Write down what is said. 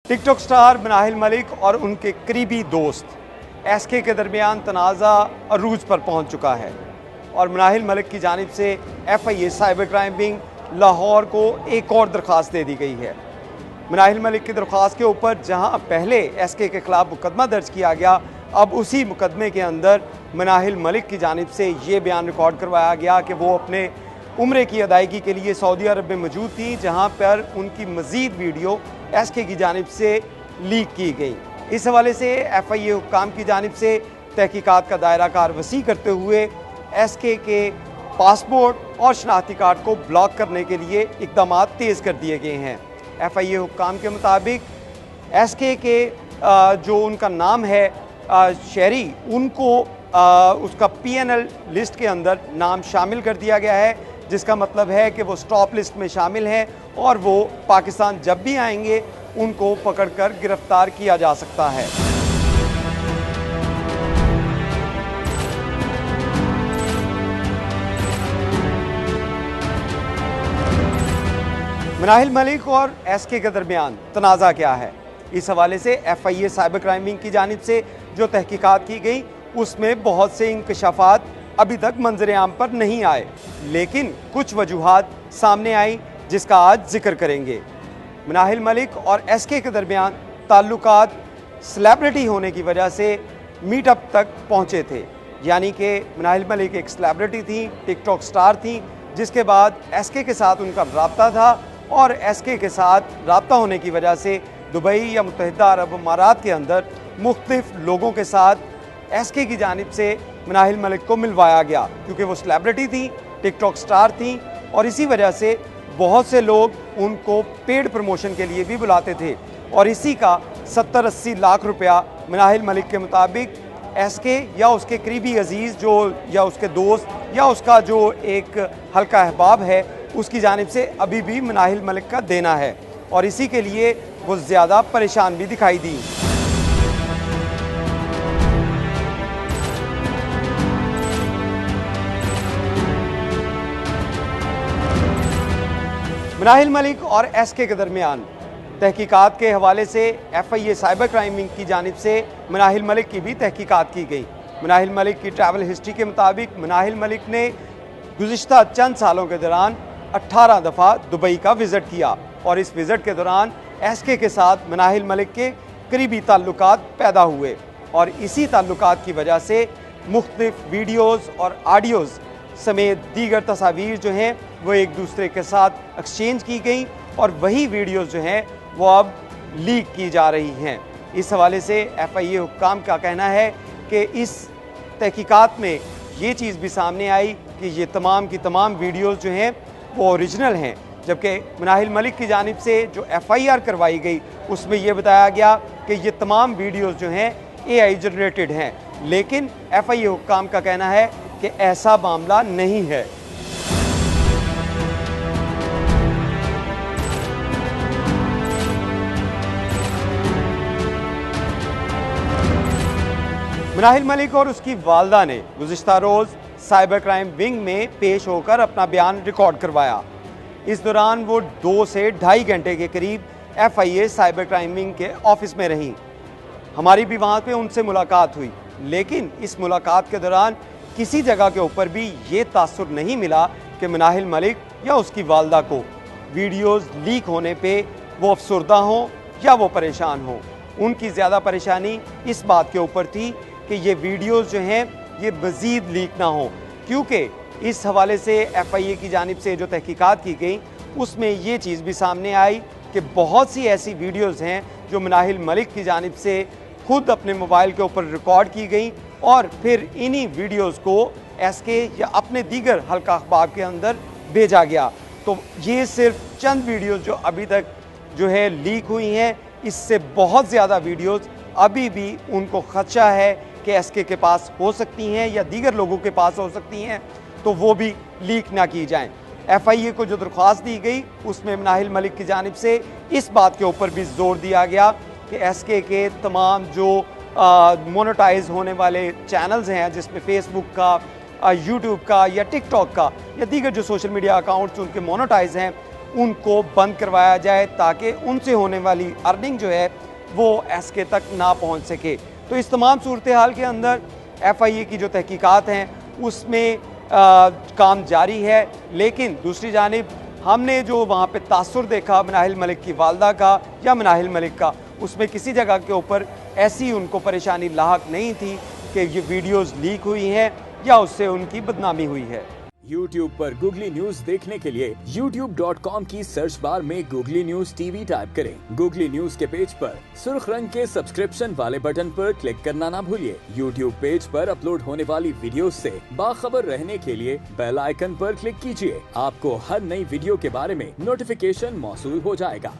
TikTok star Manahil Malik और उनके करीबी दोस्त एसके के दरमियान तनाज़ा अरूज पर पहुंच चुका है और मनाहिल मलिक की जानिब से FIA cyber crime wing Lahore को एक और दरख्वास्त दे दी गई है। मनाहिल मलिक की दरख्वास्त के ऊपर जहां पहले एसके के खिलाफ मुकदमा दर्ज किया गया, अब उसी मुकदमे के अंदर मनाहिल मलिक की जानिब से ये बयान रिकॉर्ड करवाया गया कि वो अपने उम्रे की अदायगी के लिए सऊदी अरब में मौजूद थी, जहां पर उनकी मज़ीद वीडियो एसके की जानिब से लीक की गई। इस हवाले से FIA हुक्काम की जानिब से तहकीकात का दायरा कार वसी करते हुए एसके के पासपोर्ट और शनाख्ती कार्ड को ब्लॉक करने के लिए इकदाम तेज़ कर दिए गए हैं। FIA हुक्काम के मुताबिक एसके के जो उनका नाम है शहरी, उनको उसका PNL लिस्ट के अंदर नाम शामिल कर दिया गया है, जिसका मतलब है कि वो स्टॉप लिस्ट में शामिल हैं और वो पाकिस्तान जब भी आएंगे उनको पकड़कर गिरफ्तार किया जा सकता है। मनाहिल मलिक और एसके के दरमियान तनाज़ा क्या है? इस हवाले से FIA साइबर क्राइम विंग की जानिब से जो तहकीकात की गई उसमें बहुत से इंकशाफात अभी तक मंजर आम पर नहीं आए, लेकिन कुछ वजूहात सामने आई जिसका आज जिक्र करेंगे। मनाहिल मलिक और एसके के दरमियान ताल्लुकात सेलिब्रिटी होने की वजह से मीटअप तक पहुँचे थे, यानी कि मनाहिल मलिक एक सेलिब्रिटी थी, टिकटॉक स्टार थी, जिसके बाद एसके के साथ उनका रब्ता था और एसके के साथ रब्ता होने की वजह से दुबई या मुत्तहिदा अरब अमारात के अंदर मुख्तलिफ लोगों के साथ एसके की जानिब से मनाहिल मलिक को मिलवाया गया, क्योंकि वो सेलिब्रिटी थी, टिकटॉक स्टार थी और इसी वजह से बहुत से लोग उनको पेड प्रमोशन के लिए भी बुलाते थे और इसी का 70-80 लाख रुपया मनाहिल मलिक के मुताबिक एसके या उसके करीबी अजीज़ जो या उसके दोस्त या उसका जो एक हल्का अहबाब है उसकी जानिब से अभी भी मनाहिल मलिक का देना है और इसी के लिए वो ज़्यादा परेशान भी दिखाई दी। मनाहिल मलिक और एसके के दरमियान तहकीकात के हवाले से FIA साइबर क्राइम विंग की जानिब से मनाहिल मलिक की भी तहकीकात की गई। मनाहिल मलिक की ट्रैवल हिस्ट्री के मुताबिक मनाहिल मलिक ने गुज़िश्ता चंद सालों के दौरान 18 दफ़ा दुबई का विज़िट किया और इस विज़िट के दौरान एसके के साथ मनाहिल मलिक के करीबी ताल्लुकात पैदा हुए और इसी ताल्लुकात की वजह से मुख्तलिफ वीडियोज़ और आडियोज़ समेत दीगर तस्वीर जो हैं वो एक दूसरे के साथ एक्सचेंज की गई और वही वीडियोज़ जो हैं वो अब लीक की जा रही हैं। इस हवाले से FIA हुक्काम का कहना है कि इस तहकीकात में ये चीज़ भी सामने आई कि ये तमाम की तमाम वीडियोज़ जो हैं वो ओरिजिनल हैं, जबकि मनाहिल मलिक की जानिब से जो FIR करवाई गई उसमें ये बताया गया कि ये तमाम वीडियोज़ जो हैं AI जनरेटेड हैं, लेकिन FIA हुक्काम का कहना है कि ऐसा मामला नहीं है। मनाहिल मलिक और उसकी वालदा ने गुज़िश्ता रोज़ साइबर क्राइम विंग में पेश होकर अपना बयान रिकॉर्ड करवाया। इस दौरान वो 2 से ढाई घंटे के करीब FIA साइबर क्राइम विंग के ऑफिस में रहीं। हमारी भी वहाँ पे उनसे मुलाकात हुई, लेकिन इस मुलाकात के दौरान किसी जगह के ऊपर भी ये तासुर नहीं मिला कि मनाहिल मलिक या उसकी वालदा को वीडियोज़ लीक होने पे वो अफसरदा हों या वो परेशान हों। उनकी ज़्यादा परेशानी इस बात के ऊपर थी कि ये वीडियोज़ जो हैं ये मज़ीद लीक ना हों, क्योंकि इस हवाले से FIA की जानिब से जो तहकीकात की गई उसमें ये चीज़ भी सामने आई कि बहुत सी ऐसी वीडियोज़ हैं जो मनाहिल मलिक की जानिब से खुद अपने मोबाइल के ऊपर रिकॉर्ड की गई और फिर इन्हीं वीडियोज़ को एसके या अपने दीगर हल्का अखबार के अंदर भेजा गया। तो ये सिर्फ चंद वीडियोज़ जो अभी तक जो है लीक हुई हैं, इससे बहुत ज़्यादा वीडियोज़ अभी भी उनको खदशा है कि एसके के पास हो सकती हैं या दीगर लोगों के पास हो सकती हैं, तो वो भी लीक ना की जाएं। FIA को जो दरख्वास्त दी गई उसमें मनाहिल मलिक की जानिब से इस बात के ऊपर भी जोर दिया गया कि एसके के तमाम जो मोनेटाइज होने वाले चैनल्स हैं, जिसमें फेसबुक का, यूट्यूब का या टिकटॉक का या दीगर जो सोशल मीडिया अकाउंट्स उनके मोनेटाइज हैं, उनको बंद करवाया जाए ताकि उनसे होने वाली अर्निंग जो है वो एसके तक ना पहुंच सके। तो इस तमाम सूरत हाल के अंदर FIA की जो तहकीकात हैं उसमें काम जारी है, लेकिन दूसरी जानिब हमने जो वहाँ पे तासुर देखा मनाहिल मलिक की वालदा का या मनाहिल मलिक का, उसमें किसी जगह के ऊपर ऐसी उनको परेशानी लाहक नहीं थी कि ये वीडियोस लीक हुई हैं या उससे उनकी बदनामी हुई है। YouTube पर गूगली न्यूज देखने के लिए youtube.com की सर्च बार में गूगली न्यूज TV टाइप करें। गूगली न्यूज के पेज पर सुर्ख रंग के सब्सक्रिप्शन वाले बटन पर क्लिक करना ना भूलिए। YouTube पेज पर अपलोड होने वाली वीडियोस से बाखबर रहने के लिए बेल आइकन पर क्लिक कीजिए। आपको हर नई वीडियो के बारे में नोटिफिकेशन मौसूल हो जाएगा।